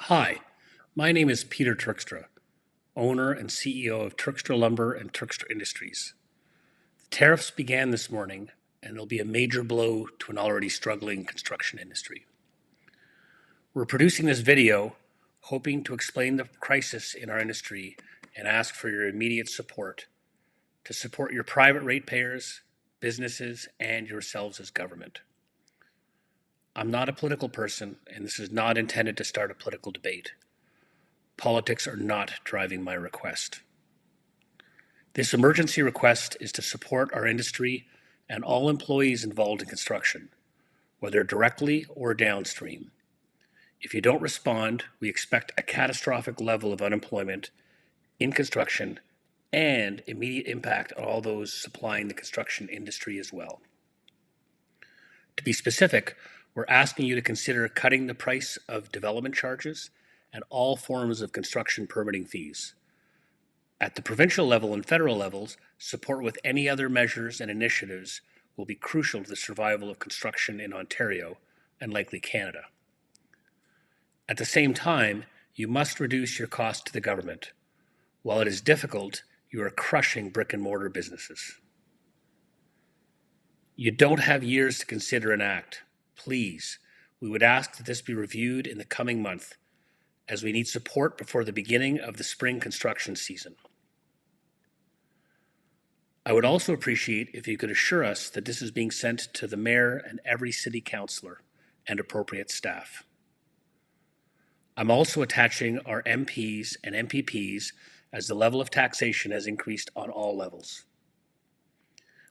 Hi, my name is Peter Turkstra, owner and CEO of Turkstra Lumber and Turkstra Industries. The tariffs began this morning, and they'll be a major blow to an already struggling construction industry. We're producing this video hoping to explain the crisis in our industry and ask for your immediate support to support your private ratepayers, businesses, and yourselves as government. I'm not a political person, and this is not intended to start a political debate. Politics are not driving my request. This emergency request is to support our industry and all employees involved in construction, whether directly or downstream. If you don't respond, we expect a catastrophic level of unemployment in construction and immediate impact on all those supplying the construction industry as well. To be specific, we're asking you to consider cutting the price of development charges and all forms of construction permitting fees. At the provincial level and federal levels, support with any other measures and initiatives will be crucial to the survival of construction in Ontario and likely Canada. At the same time, you must reduce your cost to the government. While it is difficult, you are crushing brick and mortar businesses. You don't have years to consider and act. Please, we would ask that this be reviewed in the coming month, as we need support before the beginning of the spring construction season. I would also appreciate if you could assure us that this is being sent to the Mayor and every City Councillor and appropriate staff. I'm also attaching our MPs and M.P.P.s as the level of taxation has increased on all levels.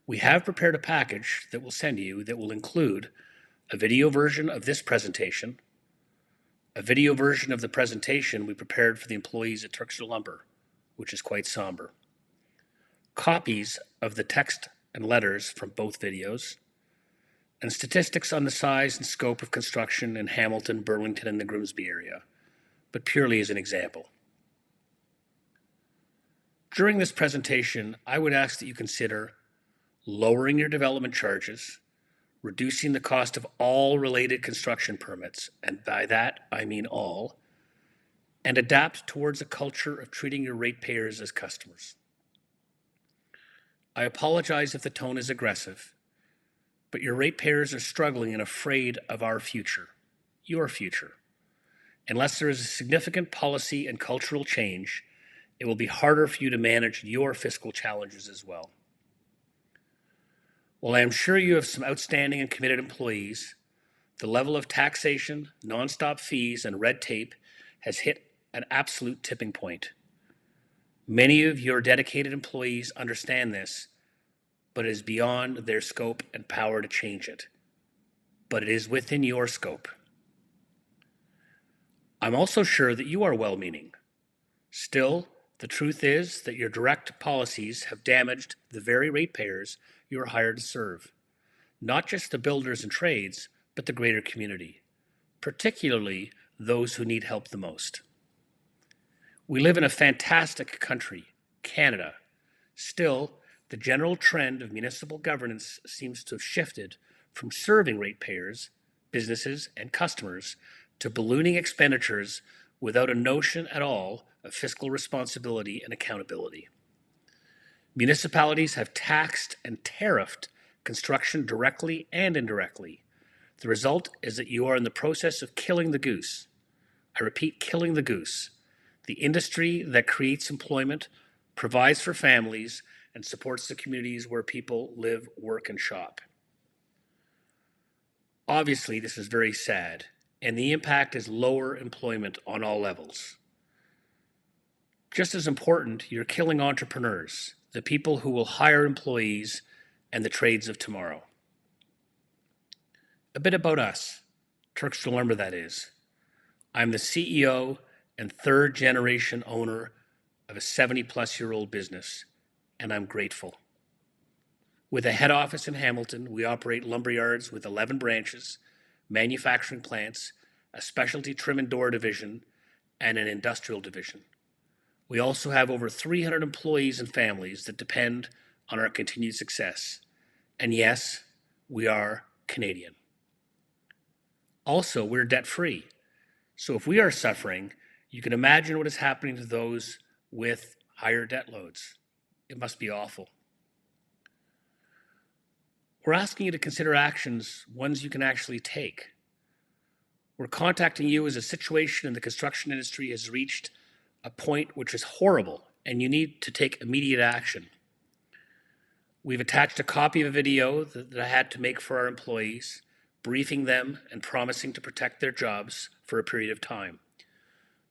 We have prepared a package that we'll send you that will include a video version of this presentation, a video version of the presentation we prepared for the employees at Turkstra Lumber, which is quite somber, copies of the text and letters from both videos, and statistics on the size and scope of construction in Hamilton, Burlington, and the Grimsby area, but purely as an example. During this presentation, I would ask that you consider lowering your development charges, reducing the cost of all related construction permits, and by that I mean all, and adapt towards a culture of treating your ratepayers as customers. I apologize if the tone is aggressive, but your ratepayers are struggling and afraid of our future, your future. Unless there is a significant policy and cultural change, it will be harder for you to manage your fiscal challenges as well. While I am sure you have some outstanding and committed employees, the level of taxation, nonstop fees, and red tape has hit an absolute tipping point. Many of your dedicated employees understand this, but it is beyond their scope and power to change it. But it is within your scope. I'm also sure that you are well-meaning. Still, the truth is that your direct policies have damaged the very ratepayers you are hired to serve, not just the builders and trades, but the greater community, particularly those who need help the most. We live in a fantastic country, Canada. Still, the general trend of municipal governance seems to have shifted from serving ratepayers, businesses, and customers to ballooning expenditures without a notion at all of fiscal responsibility and accountability. Municipalities have taxed and tariffed construction directly and indirectly. The result is that you are in the process of killing the goose. I repeat, killing the goose, the industry that creates employment, provides for families, and supports the communities where people live, work, and shop. Obviously, this is very sad, and the impact is lower employment on all levels. Just as important, you're killing entrepreneurs, the people who will hire employees, and the trades of tomorrow. A bit about us, Turkstra Lumber that is. I'm the CEO and third generation owner of a 70-plus-year-old business, and I'm grateful. With a head office in Hamilton, we operate lumber yards with 11 branches, manufacturing plants, a specialty trim and door division, and an industrial division. We also have over 300 employees and families that depend on our continued success. And yes, we are Canadian. Also, we're debt-free. So if we are suffering, you can imagine what is happening to those with higher debt loads. It must be awful. We're asking you to consider actions, ones you can actually take. We're contacting you as a situation in the construction industry has reached a point which is horrible, and you need to take immediate action. We've attached a copy of a video that I had to make for our employees, briefing them and promising to protect their jobs for a period of time.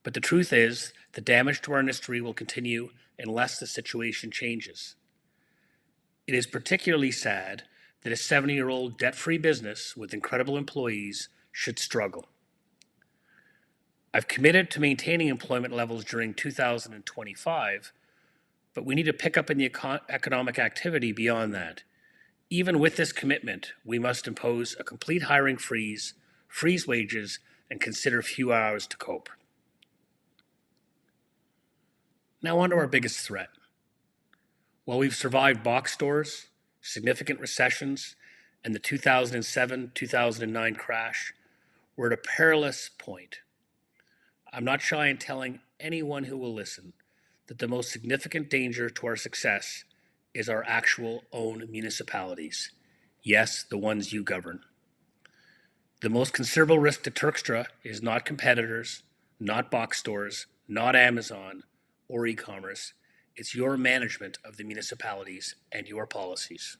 But the truth is, the damage to our industry will continue unless the situation changes. It is particularly sad that a 70-year-old debt-free business with incredible employees should struggle. I've committed to maintaining employment levels during 2025, but we need to pick up in the economic activity beyond that. Even with this commitment, we must impose a complete hiring freeze, freeze wages, and consider few hours to cope. Now on to our biggest threat. While we've survived box stores, significant recessions, and the 2007-2009 crash, we're at a perilous point. I'm not shy in telling anyone who will listen that the most significant danger to our success is our actual own municipalities. Yes, the ones you govern. The most considerable risk to Turkstra is not competitors, not box stores, not Amazon or e-commerce. It's your management of the municipalities and your policies.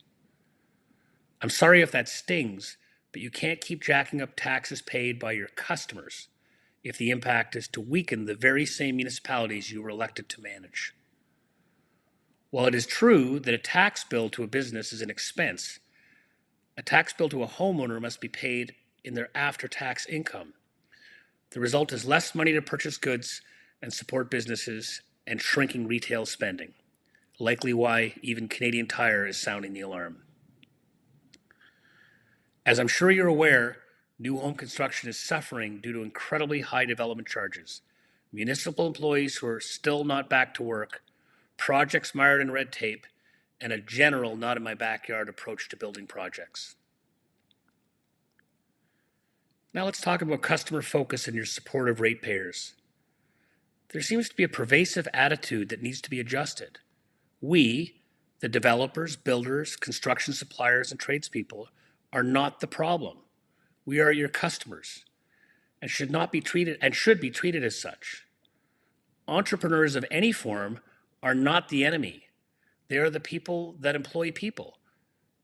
I'm sorry if that stings, but you can't keep jacking up taxes paid by your customers if the impact is to weaken the very same municipalities you were elected to manage. While it is true that a tax bill to a business is an expense, a tax bill to a homeowner must be paid in their after-tax income. The result is less money to purchase goods and support businesses and shrinking retail spending, likely why even Canadian Tire is sounding the alarm. As I'm sure you're aware, new home construction is suffering due to incredibly high development charges, municipal employees who are still not back to work, projects mired in red tape, and a general not in my backyard approach to building projects. Now let's talk about customer focus and your support of ratepayers. There seems to be a pervasive attitude that needs to be adjusted. We, the developers, builders, construction suppliers, and tradespeople, are not the problem. We are your customers and should be treated as such. Entrepreneurs of any form are not the enemy. They are the people that employ people,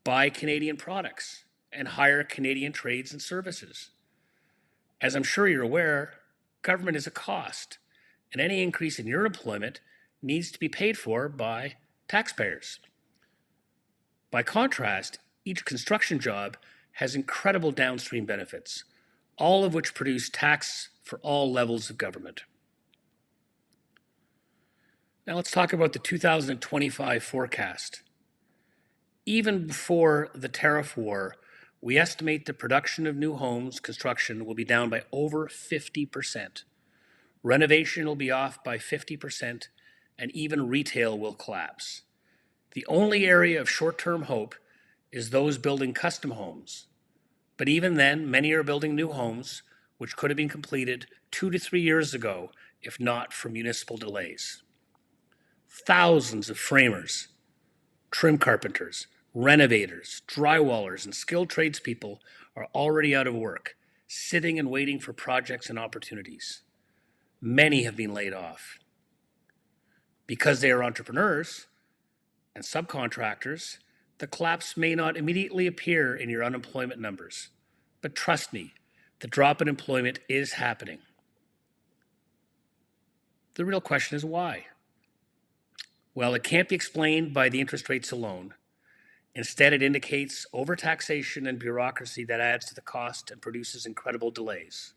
buy Canadian products, and hire Canadian trades and services. As I'm sure you're aware, government is a cost, and any increase in your employment needs to be paid for by taxpayers. By contrast, each construction job has incredible downstream benefits, all of which produce tax for all levels of government. Now let's talk about the 2025 forecast. Even before the tariff war, we estimate the production of new homes construction will be down by over 50%. Renovation will be off by 50%, and even retail will collapse. The only area of short-term hope is those building custom homes. But even then, many are building new homes, which could have been completed 2 to 3 years ago, if not for municipal delays. Thousands of framers, trim carpenters, renovators, drywallers, and skilled tradespeople are already out of work, sitting and waiting for projects and opportunities. Many have been laid off. Because they are entrepreneurs and subcontractors, the collapse may not immediately appear in your unemployment numbers. But trust me, the drop in employment is happening. The real question is why? Well, it can't be explained by the interest rates alone. Instead, it indicates overtaxation and bureaucracy that adds to the cost and produces incredible delays.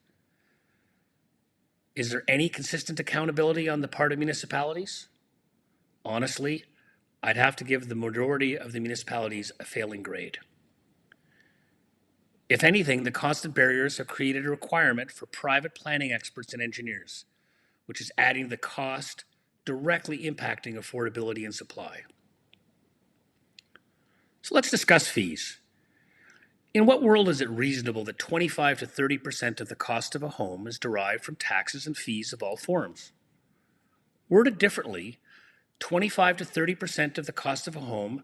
Is there any consistent accountability on the part of municipalities? Honestly, I'd have to give the majority of the municipalities a failing grade. If anything, the constant barriers have created a requirement for private planning experts and engineers, which is adding the cost, directly impacting affordability and supply. So let's discuss fees. In what world is it reasonable that 25 to 30% of the cost of a home is derived from taxes and fees of all forms? Worded differently, 25 to 30% of the cost of a home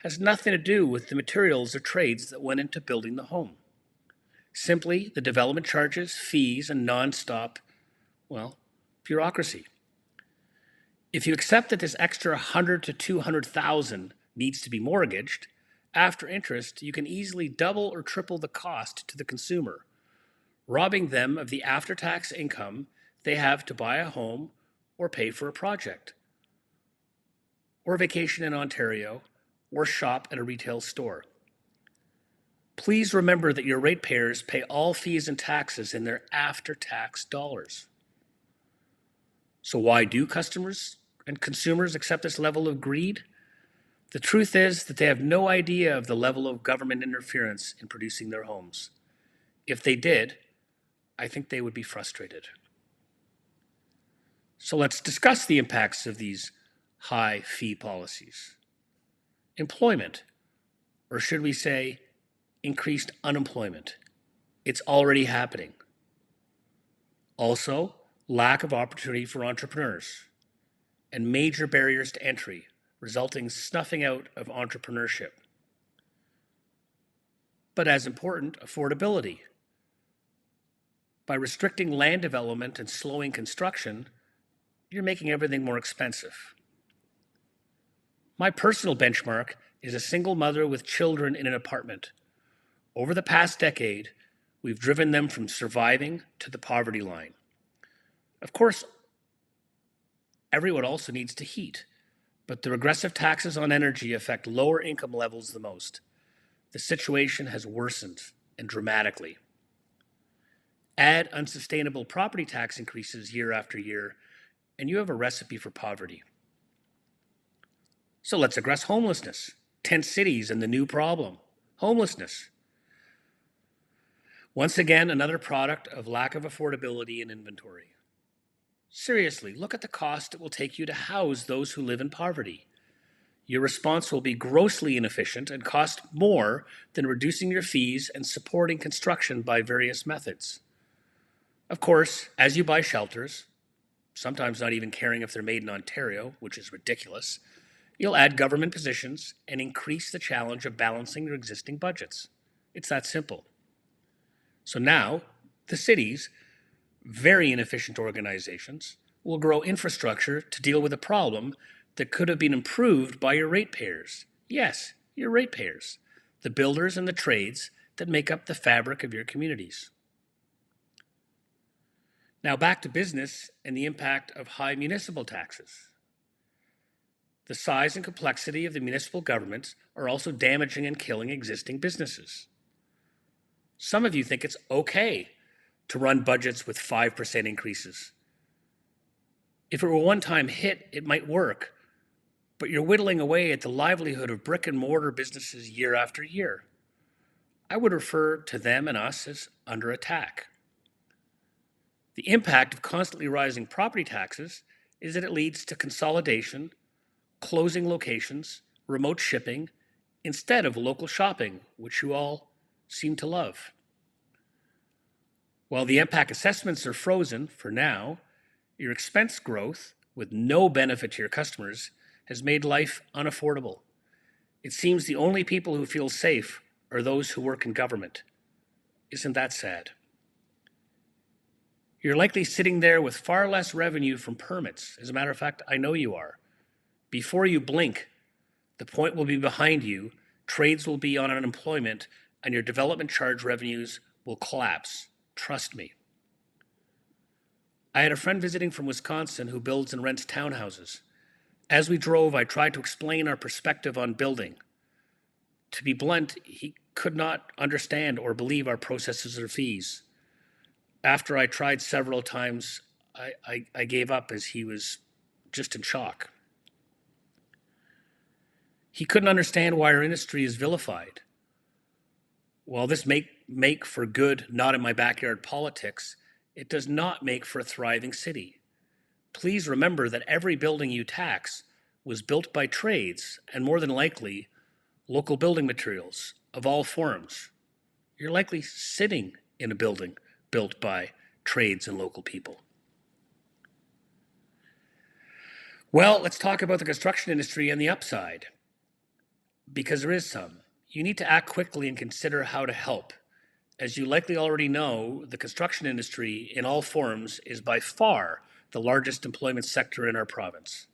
has nothing to do with the materials or trades that went into building the home. Simply the development charges, fees, and non-stop, bureaucracy. If you accept that this extra 100 to 200,000 needs to be mortgaged, after interest, you can easily double or triple the cost to the consumer, robbing them of the after-tax income they have to buy a home or pay for a project, or vacation in Ontario, or shop at a retail store. Please remember that your ratepayers pay all fees and taxes in their after-tax dollars. So why do customers and consumers accept this level of greed? The truth is that they have no idea of the level of government interference in producing their homes. If they did, I think they would be frustrated. So let's discuss the impacts of these high fee policies. Employment, or should we say increased unemployment. It's already happening. Also, lack of opportunity for entrepreneurs and major barriers to entry, resulting snuffing out of entrepreneurship. But as important, affordability. By restricting land development and slowing construction, you're making everything more expensive. My personal benchmark is a single mother with children in an apartment. Over the past decade, we've driven them from surviving to the poverty line. Of course, everyone also needs to heat, but the regressive taxes on energy affect lower income levels the most. The situation has worsened, and dramatically. Add unsustainable property tax increases year after year, and you have a recipe for poverty. So let's address homelessness. Tent cities and the new problem, homelessness. Once again, another product of lack of affordability and inventory. Seriously, look at the cost it will take you to house those who live in poverty. Your response will be grossly inefficient and cost more than reducing your fees and supporting construction by various methods. Of course, as you buy shelters, sometimes not even caring if they're made in Ontario, which is ridiculous, you'll add government positions and increase the challenge of balancing your existing budgets. It's that simple. So now, the cities, very inefficient organizations, will grow infrastructure to deal with a problem that could have been improved by your ratepayers. Yes, your ratepayers, the builders and the trades that make up the fabric of your communities. Now back to business and the impact of high municipal taxes. The size and complexity of the municipal governments are also damaging and killing existing businesses. Some of you think it's okay to run budgets with 5% increases. If it were a one-time hit, it might work, but you're whittling away at the livelihood of brick and mortar businesses year after year. I would refer to them and us as under attack. The impact of constantly rising property taxes is that it leads to consolidation, closing locations, remote shipping, instead of local shopping, which you all seem to love. While the impact assessments are frozen for now, your expense growth, with no benefit to your customers, has made life unaffordable. It seems the only people who feel safe are those who work in government. Isn't that sad? You're likely sitting there with far less revenue from permits. As a matter of fact, I know you are. Before you blink, the point will be behind you, trades will be on unemployment, and your development charge revenues will collapse. Trust me. I had a friend visiting from Wisconsin who builds and rents townhouses. As we drove, I tried to explain our perspective on building. To be blunt, he could not understand or believe our processes or fees. After I tried several times, I gave up as he was just in shock. He couldn't understand why our industry is vilified. While this make for good, not in my backyard politics, it does not make for a thriving city. Please remember that every building you tax was built by trades and more than likely local building materials of all forms. You're likely sitting in a building built by trades and local people. Well, let's talk about the construction industry and the upside, because there is some. You need to act quickly and consider how to help. As you likely already know, the construction industry in all forms is by far the largest employment sector in our province.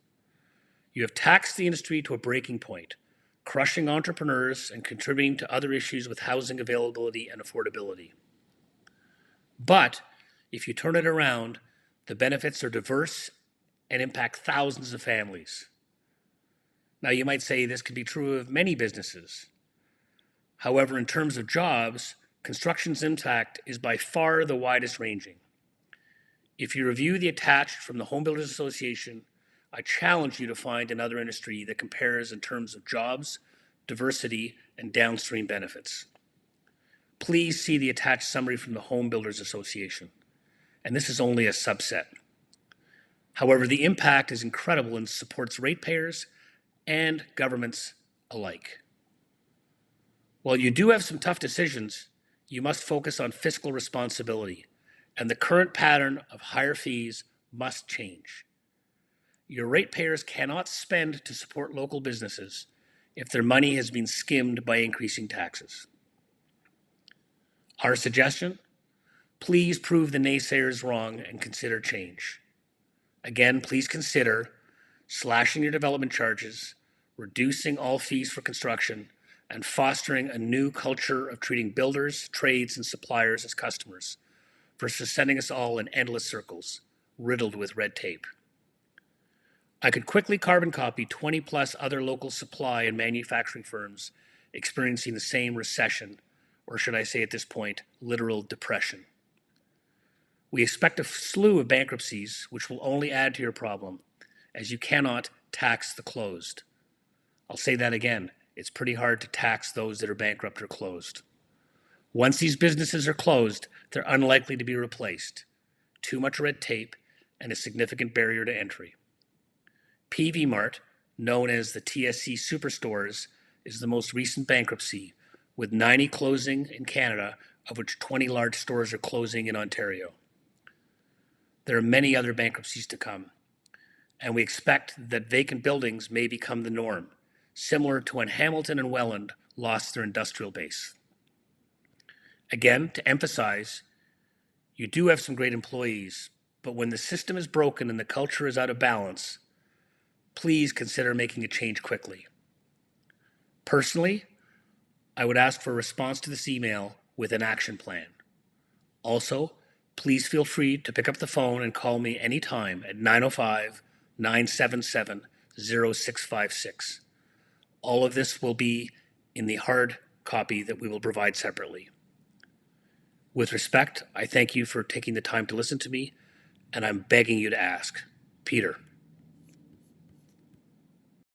You have taxed the industry to a breaking point, crushing entrepreneurs and contributing to other issues with housing availability and affordability. But if you turn it around, the benefits are diverse and impact thousands of families. Now, you might say this could be true of many businesses. However, in terms of jobs, construction's impact is by far the widest ranging. If you review the attached from the Home Builders Association, I challenge you to find another industry that compares in terms of jobs, diversity, and downstream benefits. Please see the attached summary from the Home Builders Association, and this is only a subset. However, the impact is incredible and supports ratepayers and governments alike. While you do have some tough decisions, you must focus on fiscal responsibility, and the current pattern of higher fees must change. Your ratepayers cannot spend to support local businesses if their money has been skimmed by increasing taxes. Our suggestion? Please prove the naysayers wrong and consider change. Again, please consider slashing your development charges, reducing all fees for construction, and fostering a new culture of treating builders, trades, and suppliers as customers versus sending us all in endless circles, riddled with red tape. I could quickly carbon copy 20 plus other local supply and manufacturing firms experiencing the same recession, or should I say at this point, literal depression. We expect a slew of bankruptcies, which will only add to your problem, as you cannot tax the closed. I'll say that again. It's pretty hard to tax those that are bankrupt or closed. Once these businesses are closed, they're unlikely to be replaced. Too much red tape and a significant barrier to entry. PV Mart, known as the TSC Superstores, is the most recent bankruptcy, with 90 closing in Canada, of which 20 large stores are closing in Ontario. There are many other bankruptcies to come, and we expect that vacant buildings may become the norm, similar to when Hamilton and Welland lost their industrial base. Again, to emphasize, you do have some great employees, but when the system is broken and the culture is out of balance, please consider making a change quickly. Personally, I would ask for a response to this email with an action plan. Also, please feel free to pick up the phone and call me anytime at 905-977-0656. All of this will be in the hard copy that we will provide separately. With respect, I thank you for taking the time to listen to me, and I'm begging you to ask. Peter.